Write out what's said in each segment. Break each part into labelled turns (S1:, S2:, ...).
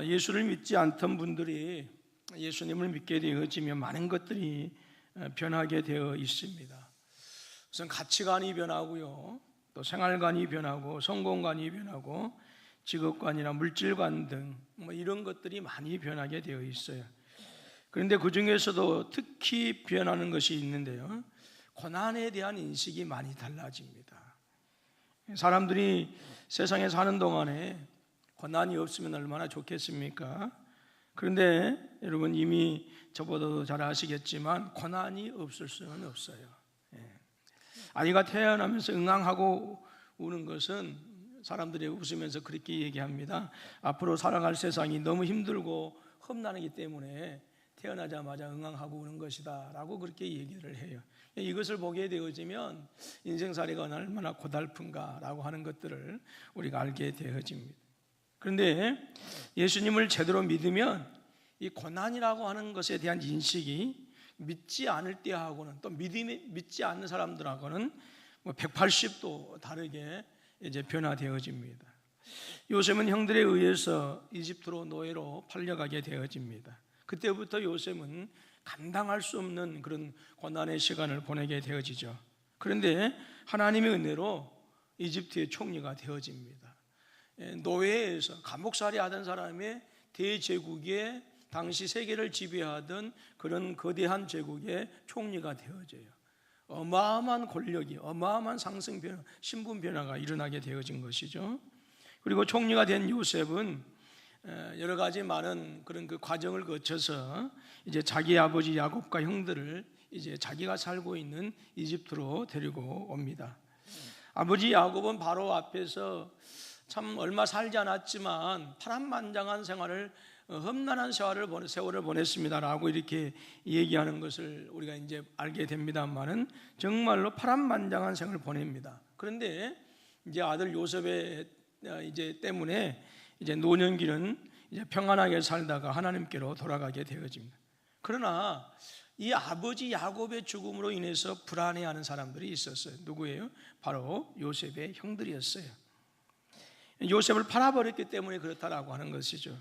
S1: 예수를 믿지 않던 분들이 예수님을 믿게 되어지면 많은 것들이 변하게 되어 있습니다. 우선 가치관이 변하고요, 또 생활관이 변하고 성공관이 변하고 직업관이나 물질관 등 이런 것들이 많이 변하게 되어 있어요. 그런데 그 중에서도 특히 변하는 것이 있는데요, 고난에 대한 인식이 많이 달라집니다. 사람들이 세상에 사는 동안에 고난이 없으면 얼마나 좋겠습니까? 그런데 여러분 이미 저보다도 잘 아시겠지만 고난이 없을 수는 없어요. 아이가 태어나면서 응앙하고 우는 것은 사람들이 웃으면서 그렇게 얘기합니다. 앞으로 살아갈 세상이 너무 힘들고 험난하기 때문에 태어나자마자 응앙하고 우는 것이다 라고 그렇게 얘기를 해요. 이것을 보게 되어지면 인생살이가 얼마나 고달픈가 라고 하는 것들을 우리가 알게 되어집니다. 그런데 예수님을 제대로 믿으면 이 고난이라고 하는 것에 대한 인식이 믿지 않을 때하고는, 또 믿지 않는 사람들하고는 180도 다르게 이제 변화되어집니다. 요셉은 형들에 의해서 이집트로 노예로 팔려가게 되어집니다. 그때부터 요셉은 감당할 수 없는 그런 고난의 시간을 보내게 되어지죠. 그런데 하나님의 은혜로 이집트의 총리가 되어집니다. 노예에서 감옥살이 하던 사람의 대제국의 당시 세계를 지배하던 그런 거대한 제국의 총리가 되어져요. 어마어마한 권력이, 어마어마한 상승 변화, 신분 변화가 일어나게 되어진 것이죠. 그리고 총리가 된 요셉은 여러 가지 많은 그런 그 과정을 거쳐서 이제 자기 아버지 야곱과 형들을 이제 자기가 살고 있는 이집트로 데리고 옵니다. 아버지 야곱은 바로 앞에서 참 얼마 살지 않았지만 파란만장한 생활을, 험난한 세월을 보냈습니다라고 이렇게 얘기하는 것을 우리가 이제 알게 됩니다만은 정말로 파란만장한 생활을 보냅니다. 그런데 이제 아들 요셉의 이제 때문에 이제 노년기는 이제 평안하게 살다가 하나님께로 돌아가게 되어집니다. 그러나 이 아버지 야곱의 죽음으로 인해서 불안해하는 사람들이 있었어요. 누구예요? 바로 요셉의 형들이었어요. 요셉을 팔아버렸기 때문에 그렇다라고 하는 것이죠.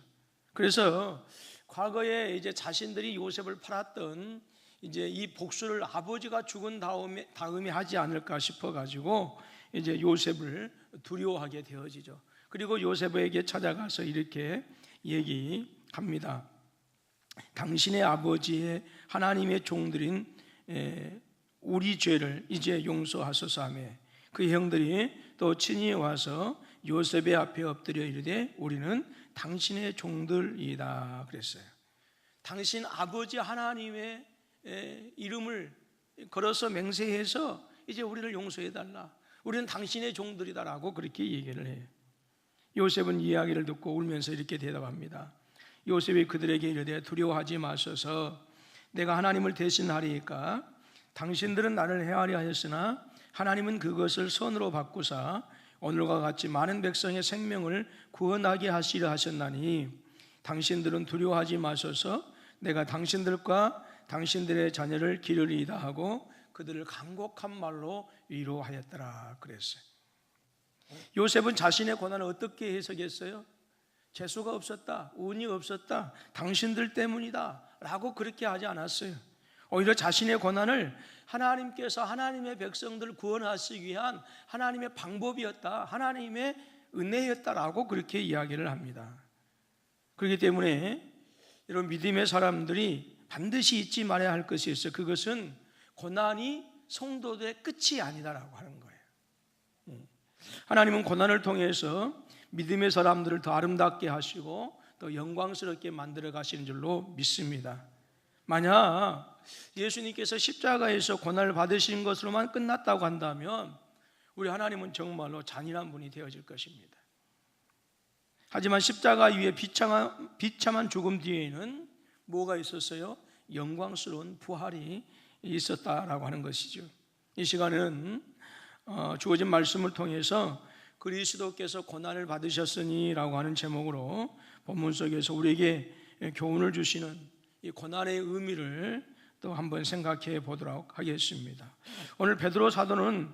S1: 그래서 과거에 이제 자신들이 요셉을 팔았던 이제 이 복수를 아버지가 죽은 다음에 하지 않을까 싶어가지고 이제 요셉을 두려워하게 되어지죠. 그리고 요셉에게 찾아가서 이렇게 얘기합니다. 당신의 아버지의 하나님의 종들인 우리 죄를 이제 용서하소서 하며 그 형들이 또 친히 와서 요셉의 앞에 엎드려 이르되 우리는 당신의 종들이다 그랬어요. 당신 아버지 하나님의 이름을 걸어서 맹세해서 이제 우리를 용서해달라, 우리는 당신의 종들이다라고 그렇게 얘기를 해요. 요셉은 이야기를 듣고 울면서 이렇게 대답합니다. 요셉이 그들에게 이르되 두려워하지 마소서, 내가 하나님을 대신하리이까. 당신들은 나를 해하려 하였으나 하나님은 그것을 선으로 바꾸사 오늘과 같이 많은 백성의 생명을 구원하게 하시려 하셨나니 당신들은 두려워하지 마소서, 내가 당신들과 당신들의 자녀를 기르리이다 하고 그들을 간곡한 말로 위로하였더라 그랬어요. 요셉은 자신의 고난을 어떻게 해석했어요? 재수가 없었다, 운이 없었다, 당신들 때문이다 라고 그렇게 하지 않았어요. 오히려 자신의 고난을 하나님께서 하나님의 백성들을 구원하시기 위한 하나님의 방법이었다, 하나님의 은혜였다라고 그렇게 이야기를 합니다. 그렇기 때문에 여러분, 믿음의 사람들이 반드시 잊지 말아야 할 것이 있어요. 그것은 고난이 성도들의 끝이 아니다라고 하는 거예요. 하나님은 고난을 통해서 믿음의 사람들을 더 아름답게 하시고 또 영광스럽게 만들어 가시는 줄로 믿습니다. 만약 예수님께서 십자가에서 고난을 받으신 것으로만 끝났다고 한다면 우리 하나님은 정말로 잔인한 분이 되어질 것입니다. 하지만 십자가 위에 비참한 죽음 뒤에는 뭐가 있었어요? 영광스러운 부활이 있었다라고 하는 것이죠. 이 시간에는 주어진 말씀을 통해서 그리스도께서 고난을 받으셨으니 라고 하는 제목으로 본문 속에서 우리에게 교훈을 주시는 이 고난의 의미를 또 한번 생각해 보도록 하겠습니다. 오늘 베드로 사도는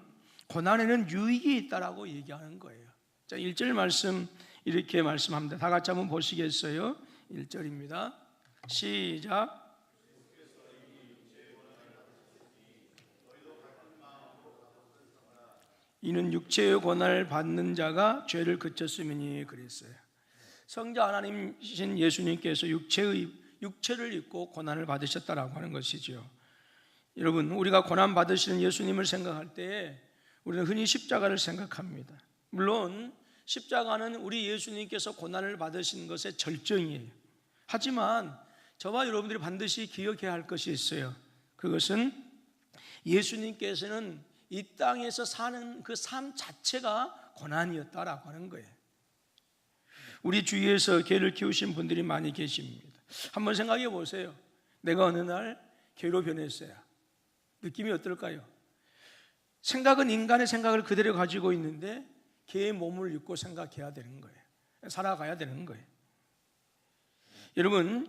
S1: 고난에는 유익이 있다라고 얘기하는 거예요. 자, 1절 말씀 이렇게 말씀합니다. 다 같이 한번 보시겠어요? 1절입니다. 시작. 이는 육체의 고난을 받는 자가 죄를 그쳤음이니 그랬어요. 성자 하나님이신 예수님께서 육체를 입고 고난을 받으셨다라고 하는 것이죠. 여러분, 우리가 고난 받으시는 예수님을 생각할 때 우리는 흔히 십자가를 생각합니다. 물론 십자가는 우리 예수님께서 고난을 받으신 것의 절정이에요. 하지만 저와 여러분들이 반드시 기억해야 할 것이 있어요. 그것은 예수님께서는 이 땅에서 사는 그 삶 자체가 고난이었다라고 하는 거예요. 우리 주위에서 개를 키우신 분들이 많이 계십니다. 한번 생각해 보세요. 내가 어느 날 개로 변했어요. 느낌이 어떨까요? 생각은 인간의 생각을 그대로 가지고 있는데 개의 몸을 입고 생각해야 되는 거예요. 살아가야 되는 거예요. 여러분,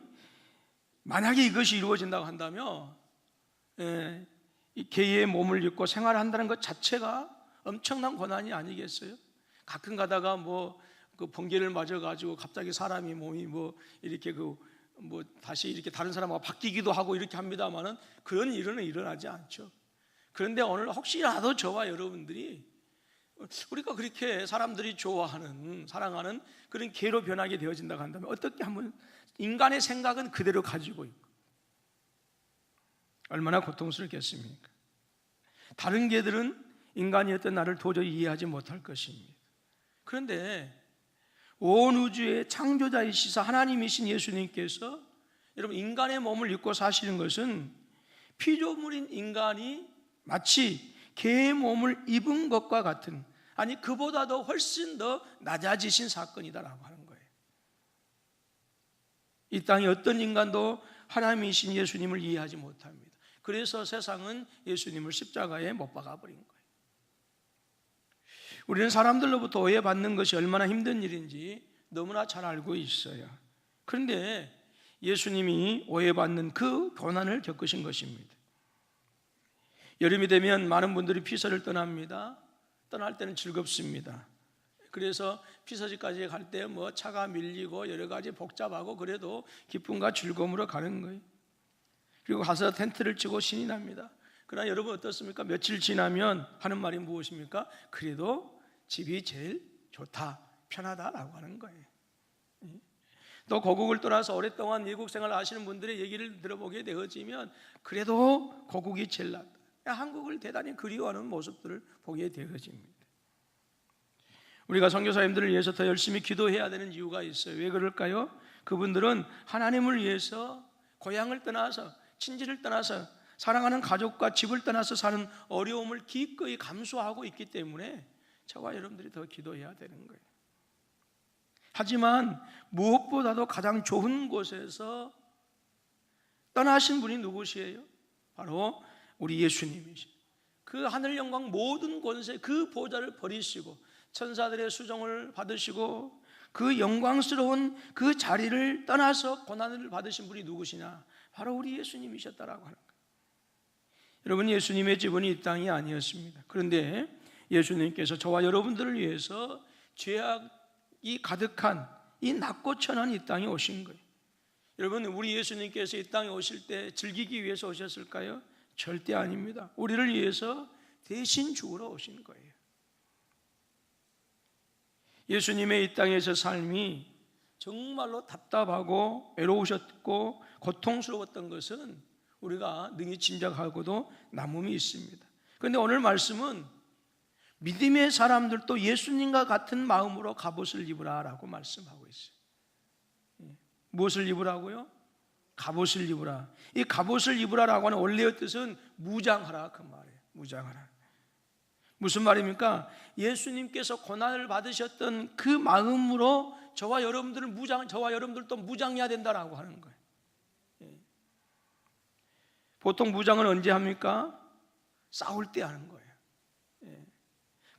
S1: 만약에 이것이 이루어진다고 한다면 이 개의 몸을 입고 생활한다는 것 자체가 엄청난 고난이 아니겠어요? 가끔 가다가 그 번개를 맞아가지고 갑자기 사람이 몸이 이렇게 다시 이렇게 다른 사람하고 바뀌기도 하고 이렇게 합니다만은 그런 일은 일어나지 않죠. 그런데 오늘 혹시라도 저와 여러분들이 우리가 그렇게 사람들이 좋아하는, 사랑하는 그런 개로 변하게 되어진다고 한다면 어떻게 한번 인간의 생각은 그대로 가지고 있고 얼마나 고통스럽겠습니까? 다른 개들은 인간이었던 나를 도저히 이해하지 못할 것입니다. 그런데 온 우주의 창조자이시사 하나님이신 예수님께서 여러분 인간의 몸을 입고 사시는 것은 피조물인 인간이 마치 개의 몸을 입은 것과 같은, 아니 그보다도 훨씬 더 낮아지신 사건이다라고 하는 거예요. 이 땅에 어떤 인간도 하나님이신 예수님을 이해하지 못합니다. 그래서 세상은 예수님을 십자가에 못 박아버린 거예요. 우리는 사람들로부터 오해받는 것이 얼마나 힘든 일인지 너무나 잘 알고 있어요. 그런데 예수님이 오해받는 그 고난을 겪으신 것입니다. 여름이 되면 많은 분들이 피서를 떠납니다. 떠날 때는 즐겁습니다. 그래서 피서지까지 갈 때 차가 밀리고 여러 가지 복잡하고 그래도 기쁨과 즐거움으로 가는 거예요. 그리고 가서 텐트를 치고 신이 납니다. 그러나 여러분 어떻습니까? 며칠 지나면 하는 말이 무엇입니까? 그래도 집이 제일 좋다, 편하다라고 하는 거예요. 또 고국을 떠나서 오랫동안 미국 생활을 하시는 분들의 얘기를 들어보게 되어지면 그래도 고국이 제일 낫다, 한국을 대단히 그리워하는 모습들을 보게 되어집니다. 우리가 선교사님들을 위해서 더 열심히 기도해야 되는 이유가 있어요. 왜 그럴까요? 그분들은 하나님을 위해서 고향을 떠나서, 친지를 떠나서, 사랑하는 가족과 집을 떠나서 사는 어려움을 기꺼이 감수하고 있기 때문에 저와 여러분들이 더 기도해야 되는 거예요. 하지만 무엇보다도 가장 좋은 곳에서 떠나신 분이 누구시에요? 바로 우리 예수님이시죠. 그 하늘 영광 모든 권세 그 보좌를 버리시고 천사들의 수종을 받으시고 그 영광스러운 그 자리를 떠나서 고난을 받으신 분이 누구시냐? 바로 우리 예수님이셨다라고 하는 거예요. 여러분, 예수님의 집은 이 땅이 아니었습니다. 그런데 예수님께서 저와 여러분들을 위해서 죄악이 가득한 이 낮고 천한 이 땅에 오신 거예요. 여러분, 우리 예수님께서 이 땅에 오실 때 즐기기 위해서 오셨을까요? 절대 아닙니다. 우리를 위해서 대신 죽으러 오신 거예요. 예수님의 이 땅에서 삶이 정말로 답답하고 외로우셨고 고통스러웠던 것은 우리가 능히 짐작하고도 남음이 있습니다. 그런데 오늘 말씀은 믿음의 사람들도 예수님과 같은 마음으로 갑옷을 입으라라고 말씀하고 있어요. 무엇을 입으라고요? 갑옷을 입으라. 이 갑옷을 입으라라고 하는 원래의 뜻은 무장하라 그 말이에요. 무장하라. 무슨 말입니까? 예수님께서 고난을 받으셨던 그 마음으로 저와 여러분들도 무장해야 된다라고 하는 거예요. 보통 무장은 언제 합니까? 싸울 때 하는 거예요.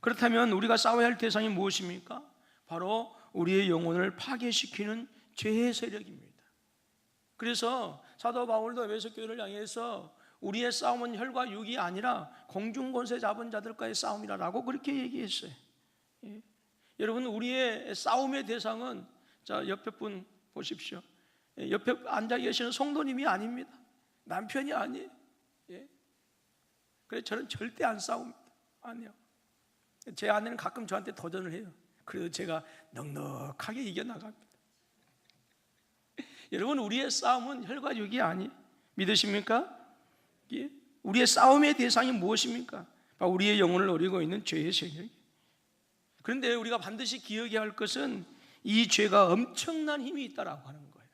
S1: 그렇다면 우리가 싸워야 할 대상이 무엇입니까? 바로 우리의 영혼을 파괴시키는 죄의 세력입니다. 그래서 사도 바울도 에베소교회를 향해서 우리의 싸움은 혈과 육이 아니라 공중권세 잡은 자들과의 싸움이라고 그렇게 얘기했어요. 여러분, 우리의 싸움의 대상은, 자, 옆에 분 보십시오. 옆에 앉아 계시는 성도님이 아닙니다. 남편이 아니에요. 예. 그래서 저는 절대 안 싸웁니다. 아니요. 제 아내는 가끔 저한테 도전을 해요. 그래도 제가 넉넉하게 이겨나갑니다. 여러분, 우리의 싸움은 혈과 육이 아니에요. 믿으십니까? 예? 우리의 싸움의 대상이 무엇입니까? 바로 우리의 영혼을 노리고 있는 죄의 세력. 그런데 우리가 반드시 기억해야 할 것은 이 죄가 엄청난 힘이 있다라고 하는 거예요.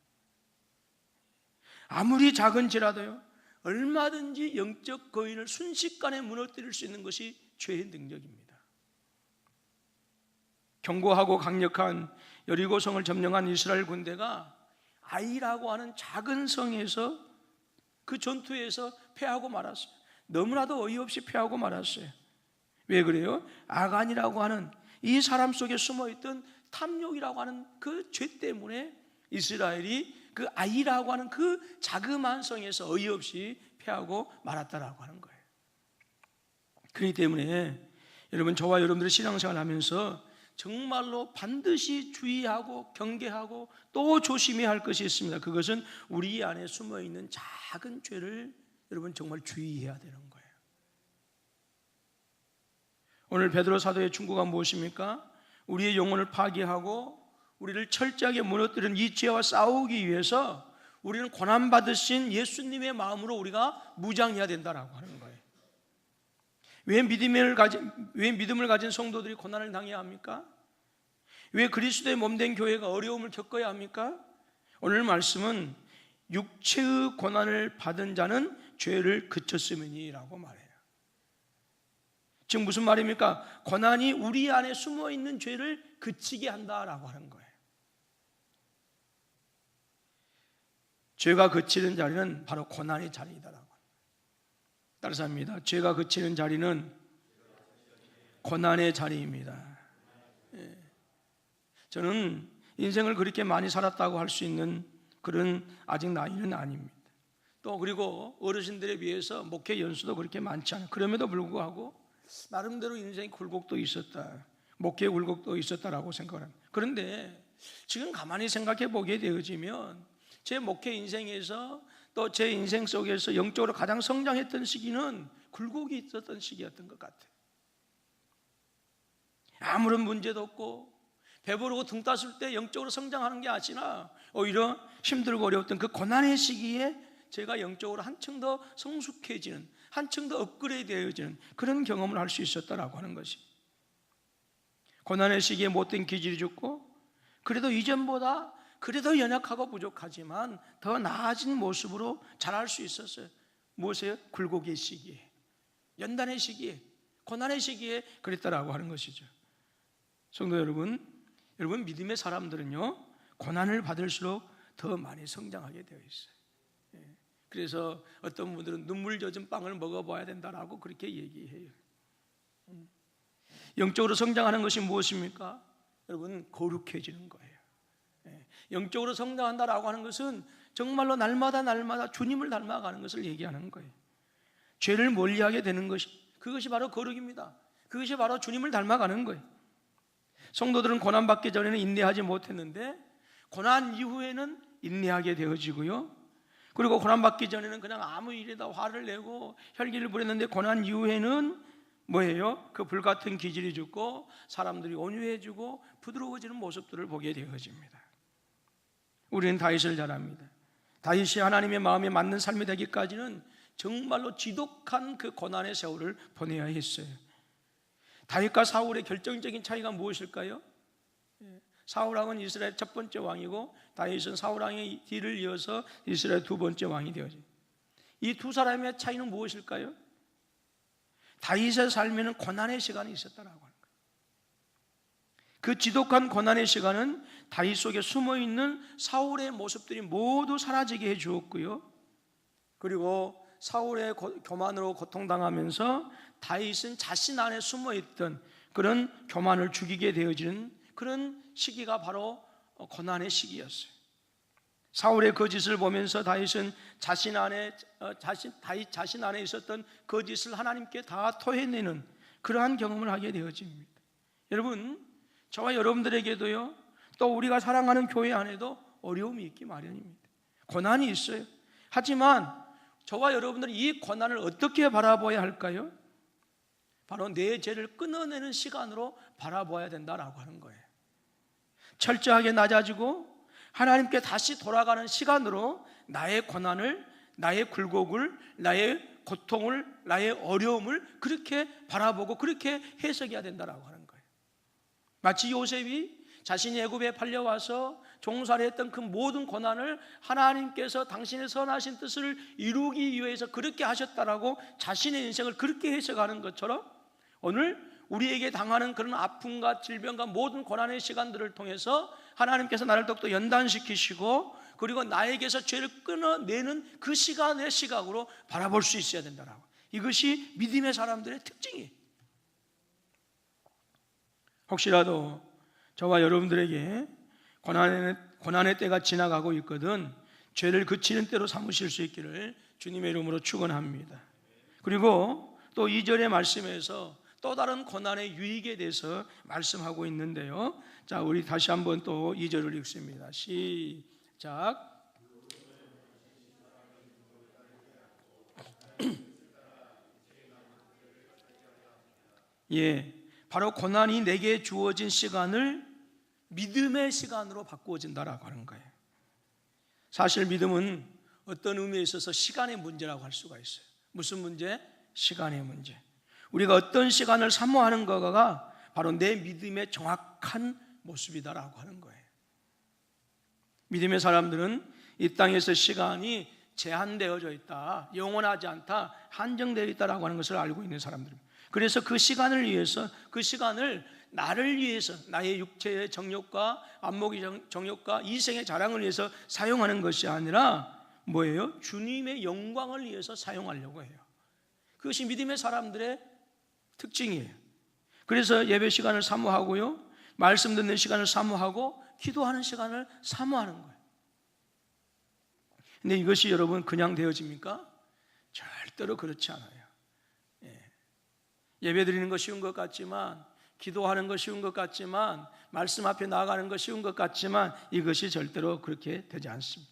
S1: 아무리 작은 죄라도요, 얼마든지 영적 거인을 순식간에 무너뜨릴 수 있는 것이 죄의 능력입니다. 견고하고 강력한 여리고성을 점령한 이스라엘 군대가 아이라고 하는 작은 성에서 그 전투에서 패하고 말았어요. 너무나도 어이없이 패하고 말았어요. 왜 그래요? 아간이라고 하는 이 사람 속에 숨어있던 탐욕이라고 하는 그 죄 때문에 이스라엘이 그 아이라고 하는 그 자그마한 성에서 어이없이 패하고 말았다라고 하는 거예요. 그렇기 때문에 여러분, 저와 여러분들의 신앙생활 하면서 정말로 반드시 주의하고 경계하고 또 조심해야 할 것이 있습니다. 그것은 우리 안에 숨어있는 작은 죄를 여러분 정말 주의해야 되는 거예요. 오늘 베드로 사도의 충고가 무엇입니까? 우리의 영혼을 파괴하고 우리를 철저하게 무너뜨리는 이 죄와 싸우기 위해서 우리는 고난받으신 예수님의 마음으로 우리가 무장해야 된다라고 하는 거예요. 왜 믿음을 가진 성도들이 고난을 당해야 합니까? 왜 그리스도의 몸된 교회가 어려움을 겪어야 합니까? 오늘 말씀은 육체의 고난을 받은 자는 죄를 그쳤으면이라고 말해요. 지금 무슨 말입니까? 고난이 우리 안에 숨어있는 죄를 그치게 한다라고 하는 거예요. 죄가 그치는 자리는 바로 고난의 자리이다라고. 따라서 합니다. 죄가 그치는 자리는 고난의 자리입니다. 예. 저는 인생을 그렇게 많이 살았다고 할 수 있는 그런 아직 나이는 아닙니다. 또 그리고 어르신들에 비해서 목회 연수도 그렇게 많지 않아요. 그럼에도 불구하고 나름대로 인생의 굴곡도 있었다, 목회의 굴곡도 있었다라고 생각을 합니다. 그런데 지금 가만히 생각해 보게 되어지면 제 목회 인생에서 또 제 인생 속에서 영적으로 가장 성장했던 시기는 굴곡이 있었던 시기였던 것 같아요. 아무런 문제도 없고 배부르고 등 땄을 때 영적으로 성장하는 게 아니라 오히려 힘들고 어려웠던 그 고난의 시기에 제가 영적으로 한층 더 성숙해지는, 한층 더 업그레이드되어지는 그런 경험을 할 수 있었다라고 하는 것이, 고난의 시기에 못된 기질이 죽고 그래도 이전보다 그래도 연약하고 부족하지만 더 나아진 모습으로 자랄 수 있었어요. 무엇이에요? 굴곡의 시기에, 연단의 시기에, 고난의 시기에 그랬다라고 하는 것이죠. 성도 여러분, 믿음의 사람들은요, 고난을 받을수록 더 많이 성장하게 되어 있어요. 그래서 어떤 분들은 눈물 젖은 빵을 먹어봐야 된다라고 그렇게 얘기해요. 영적으로 성장하는 것이 무엇입니까? 여러분, 거룩해지는 거예요. 영적으로 성장한다라고 하는 것은 정말로 날마다 주님을 닮아가는 것을 얘기하는 거예요. 죄를 멀리하게 되는 그것이 바로 거룩입니다. 그것이 바로 주님을 닮아가는 거예요. 성도들은 고난받기 전에는 인내하지 못했는데 고난 이후에는 인내하게 되어지고요, 그리고 고난받기 전에는 그냥 아무 일에다 화를 내고 혈기를 부렸는데 고난 이후에는 뭐예요? 그 불같은 기질이 죽고 사람들이 온유해지고 부드러워지는 모습들을 보게 되어집니다. 우리는 다윗을 잘 압니다. 다윗이 하나님의 마음에 맞는 삶이 되기까지는 정말로 지독한 그 고난의 세월을 보내야 했어요. 다윗과 사울의 결정적인 차이가 무엇일까요? 사울왕은 이스라엘 첫 번째 왕이고 다윗은 사울왕의 뒤를 이어서 이스라엘 두 번째 왕이 되어져. 이 두 사람의 차이는 무엇일까요? 다윗의 삶에는 고난의 시간이 있었다라고 하는 거예요. 그 지독한 고난의 시간은 다윗 속에 숨어있는 사울의 모습들이 모두 사라지게 해주었고요, 그리고 사울의 교만으로 고통당하면서 다윗은 자신 안에 숨어있던 그런 교만을 죽이게 되어지는 그런 시기가 바로 고난의 시기였어요. 사울의 거짓을 보면서 다윗은 자신 안에 있었던 거짓을 하나님께 다 토해내는 그러한 경험을 하게 되어집니다. 여러분, 저와 여러분들에게도요, 또 우리가 사랑하는 교회 안에도 어려움이 있기 마련입니다. 고난이 있어요. 하지만 저와 여러분들이 이 고난을 어떻게 바라봐야 할까요? 바로 내 죄를 끊어내는 시간으로 바라봐야 된다라고 하는 거예요. 철저하게 낮아지고 하나님께 다시 돌아가는 시간으로 나의 고난을, 나의 굴곡을, 나의 고통을, 나의 어려움을 그렇게 바라보고 그렇게 해석해야 된다라고 하는 거예요. 마치 요셉이 자신이 애굽에 팔려와서 종살이 했던 그 모든 고난을 하나님께서 당신의 선하신 뜻을 이루기 위해서 그렇게 하셨다라고 자신의 인생을 그렇게 해석하는 것처럼, 오늘 우리에게 당하는 그런 아픔과 질병과 모든 고난의 시간들을 통해서 하나님께서 나를 더욱더 연단시키시고, 그리고 나에게서 죄를 끊어내는 그 시간의 시각으로 바라볼 수 있어야 된다라고. 이것이 믿음의 사람들의 특징이에요. 혹시라도 저와 여러분들에게 고난의 때가 지나가고 있거든 죄를 그치는 때로 삼으실 수 있기를 주님의 이름으로 축원합니다. 그리고 또 2절의 말씀에서 또 다른 고난의 유익에 대해서 말씀하고 있는데요. 자, 우리 다시 한번 또 2절을 읽습니다. 시작. 예, 바로 고난이 내게 주어진 시간을 믿음의 시간으로 바꾸어진다라고 하는 거예요. 사실 믿음은 어떤 의미에 있어서 시간의 문제라고 할 수가 있어요. 무슨 문제? 시간의 문제. 우리가 어떤 시간을 사모하는 거가 바로 내 믿음의 정확한 모습이다라고 하는 거예요. 믿음의 사람들은 이 땅에서 시간이 제한되어져 있다, 영원하지 않다, 한정되어 있다라고 하는 것을 알고 있는 사람들입니다. 그래서 그 시간을 위해서, 그 시간을 나를 위해서, 나의 육체의 정욕과 안목의 정욕과 이생의 자랑을 위해서 사용하는 것이 아니라 뭐예요? 주님의 영광을 위해서 사용하려고 해요. 그것이 믿음의 사람들의 특징이에요. 그래서 예배 시간을 사모하고요, 말씀 듣는 시간을 사모하고 기도하는 시간을 사모하는 거예요. 근데 이것이 여러분 그냥 되어집니까? 절대로 그렇지 않아요. 예배 드리는 거 쉬운 것 같지만, 기도하는 거 쉬운 것 같지만, 말씀 앞에 나아가는 거 쉬운 것 같지만 이것이 절대로 그렇게 되지 않습니다.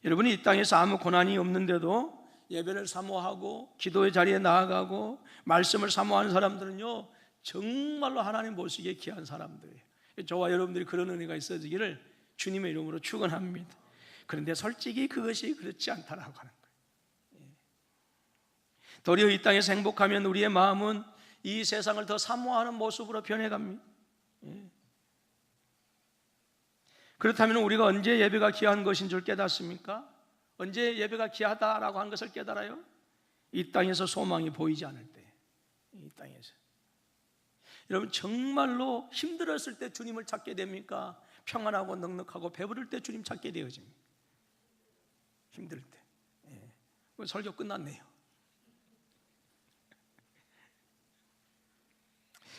S1: 여러분이 이 땅에서 아무 고난이 없는데도 예배를 사모하고 기도의 자리에 나아가고 말씀을 사모하는 사람들은요, 정말로 하나님 보시기에 귀한 사람들이에요. 저와 여러분들이 그런 은혜가 있어지기를 주님의 이름으로 축원합니다. 그런데 솔직히 그것이 그렇지 않다라고 하는 거예요. 도리어 이 땅에서 행복하면 우리의 마음은 이 세상을 더 사모하는 모습으로 변해갑니다. 그렇다면 우리가 언제 예배가 귀한 것인 줄 깨닫습니까? 언제 예배가 귀하다라고 하는 것을 깨달아요? 이 땅에서 소망이 보이지 않을 때. 이 땅에서 여러분, 정말로 힘들었을 때 주님을 찾게 됩니까? 평안하고 넉넉하고 배부를 때 주님 찾게 되어집니다. 힘들 때. 설교 끝났네요.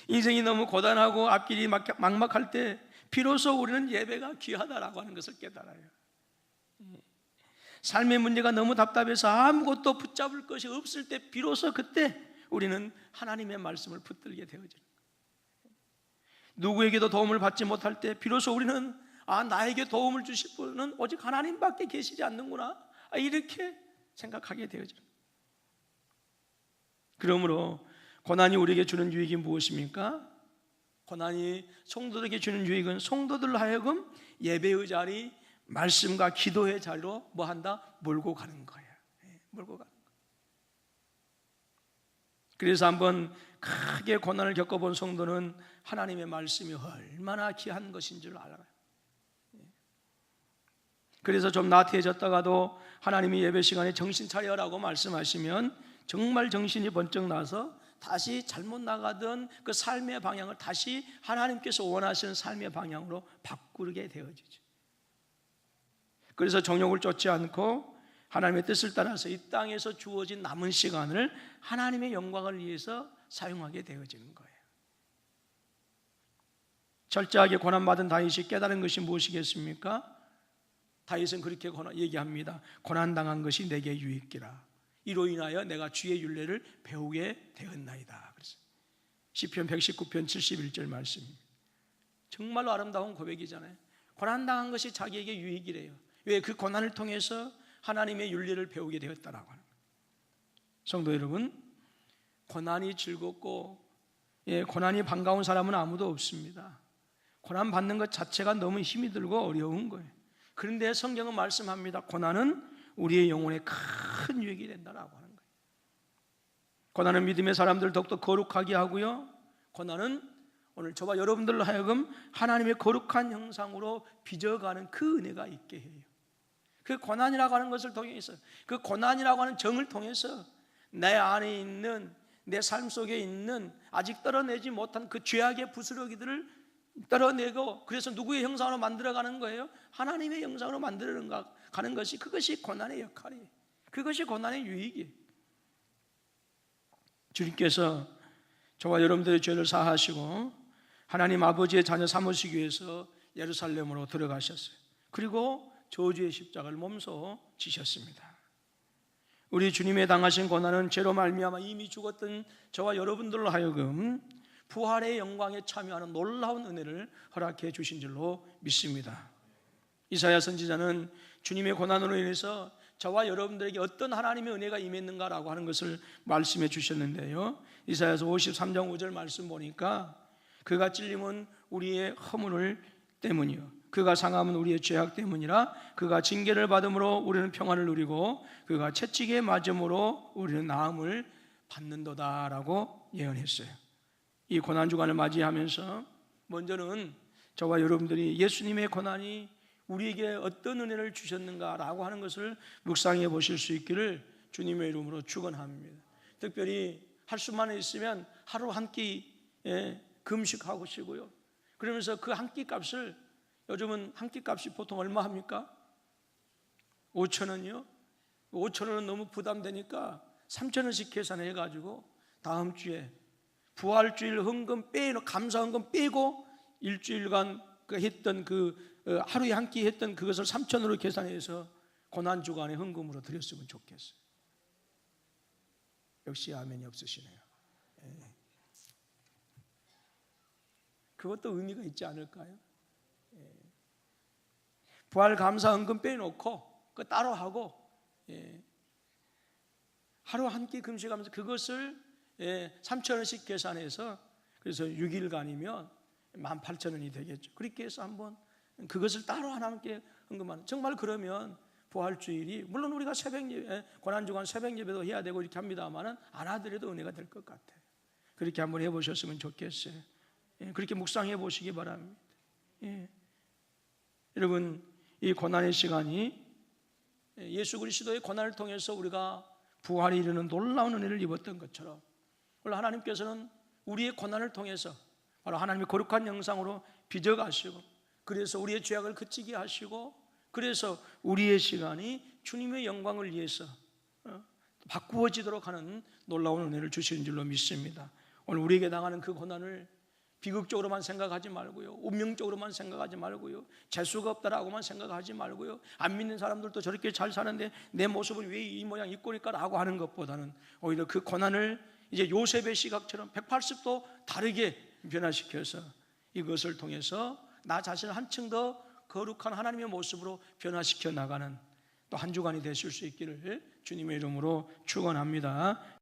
S1: 인생이 너무 고단하고 앞길이 막막할 때 비로소 우리는 예배가 귀하다라고 하는 것을 깨달아요. 삶의 문제가 너무 답답해서 아무것도 붙잡을 것이 없을 때 비로소 그때 우리는 하나님의 말씀을 붙들게 되어져요. 누구에게도 도움을 받지 못할 때 비로소 우리는 나에게 도움을 주실 분은 오직 하나님밖에 계시지 않는구나, 이렇게 생각하게 되어져요. 그러므로 고난이 우리에게 주는 유익이 무엇입니까? 고난이 성도들에게 주는 유익은 성도들로 하여금 예배의 자리, 말씀과 기도의 자리로 뭐한다? 몰고 가는 거예요. 몰고 가는 거예요. 그래서 한번 크게 고난을 겪어본 성도는 하나님의 말씀이 얼마나 귀한 것인 줄 알아요. 그래서 좀 나태해졌다가도 하나님이 예배 시간에 정신 차려라고 말씀하시면 정말 정신이 번쩍 나서 다시 잘못 나가던 그 삶의 방향을 다시 하나님께서 원하시는 삶의 방향으로 바꾸게 되어지죠. 그래서 정욕을 쫓지 않고 하나님의 뜻을 따라서 이 땅에서 주어진 남은 시간을 하나님의 영광을 위해서 사용하게 되어지는 거예요. 철저하게 고난받은 다윗이 깨달은 것이 무엇이겠습니까? 다윗은 그렇게 얘기합니다. 고난당한 것이 내게 유익기라. 이로 인하여 내가 주의 율례를 배우게 되었나이다. 그래서 시편 119편 71절 말씀입니다. 정말로 아름다운 고백이잖아요. 고난당한 것이 자기에게 유익이래요. 왜? 그 고난을 통해서 하나님의 윤리를 배우게 되었다라고 하는 거예요. 성도 여러분, 고난이 즐겁고 고난이 반가운 사람은 아무도 없습니다. 고난 받는 것 자체가 너무 힘이 들고 어려운 거예요. 그런데 성경은 말씀합니다. 고난은 우리의 영혼에 큰 유익이 된다라고 하는 거예요. 고난은 믿음의 사람들 더욱더 거룩하게 하고요, 고난은 오늘 저와 여러분들로 하여금 하나님의 거룩한 형상으로 빚어가는 그 은혜가 있게 해요. 그 고난이라고 하는 것을 통해서, 그 고난이라고 하는 정을 통해서 내 안에 있는, 내 삶 속에 있는 아직 떨어내지 못한 그 죄악의 부스러기들을 떨어내고, 그래서 누구의 형상으로 만들어가는 거예요? 하나님의 형상으로 만들어가는 것이, 그것이 고난의 역할이에요. 그것이 고난의 유익이에요. 주님께서 저와 여러분들의 죄를 사하시고 하나님 아버지의 자녀 삼으시기 위해서 예루살렘으로 들어가셨어요. 그리고 저주의 십자가를 몸소 지셨습니다. 우리 주님의 당하신 고난은 죄로 말미암아 이미 죽었던 저와 여러분들로 하여금 부활의 영광에 참여하는 놀라운 은혜를 허락해 주신 줄로 믿습니다. 이사야 선지자는 주님의 고난으로 인해서 저와 여러분들에게 어떤 하나님의 은혜가 임했는가라고 하는 것을 말씀해 주셨는데요, 이사야서 53장 5절 말씀 보니까 그가 찔림은 우리의 허물 때문이요, 그가 상함은 우리의 죄악 때문이라. 그가 징계를 받음으로 우리는 평안을 누리고 그가 채찍에 맞음으로 우리는 나음을 받는도다라고 예언했어요. 이 고난주간을 맞이하면서 먼저는 저와 여러분들이 예수님의 고난이 우리에게 어떤 은혜를 주셨는가라고 하는 것을 묵상해 보실 수 있기를 주님의 이름으로 축원합니다. 특별히 할 수만 있으면 하루 한 끼 금식하고 쉬고요, 그러면서 그 한 끼 값을, 요즘은 한 끼 값이 보통 얼마 합니까? 5,000원이요? 5,000원은 너무 부담되니까 3,000원씩 계산해 가지고 다음 주에 부활주일 헌금 빼고, 감사 헌금 빼고 일주일간 했던 하루에 한 끼 했던 그것을 3,000원으로 계산해서 고난주간에 헌금으로 드렸으면 좋겠어요. 역시 아멘이 없으시네요. 그것도 의미가 있지 않을까요? 부활 감사 헌금 빼놓고 그 따로 하고 하루 한 끼 금식하면서 그것을 3,000원씩 계산해서, 그래서 6일간이면 18,000원이 되겠죠. 그렇게 해서 한번 그것을 따로 하나님께 헌금하는, 정말 그러면 부활주일이, 물론 우리가 새벽 예배, 고난주간 새벽 예배도 해야 되고 이렇게 합니다만은 안 하더라도 은혜가 될 것 같아요. 그렇게 한번 해보셨으면 좋겠어요. 그렇게 묵상해 보시기 바랍니다. 여러분, 이 고난의 시간이 예수 그리스도의 고난을 통해서 우리가 부활에 이르는 놀라운 은혜를 입었던 것처럼, 오늘 하나님께서는 우리의 고난을 통해서 바로 하나님의 거룩한 형상으로 빚어가시고, 그래서 우리의 죄악을 그치게 하시고, 그래서 우리의 시간이 주님의 영광을 위해서 바꾸어지도록 하는 놀라운 은혜를 주시는 줄로 믿습니다. 오늘 우리에게 당하는 그 고난을 비극적으로만 생각하지 말고요, 운명적으로만 생각하지 말고요, 재수가 없다라고만 생각하지 말고요, 안 믿는 사람들도 저렇게 잘 사는데 내 모습은 왜 이 모양 이 꼴일까 라고 하는 것보다는 오히려 그 고난을 이제 요셉의 시각처럼 180도 다르게 변화시켜서 이것을 통해서 나 자신을 한층 더 거룩한 하나님의 모습으로 변화시켜 나가는 또 한 주간이 되실 수 있기를 주님의 이름으로 축원합니다.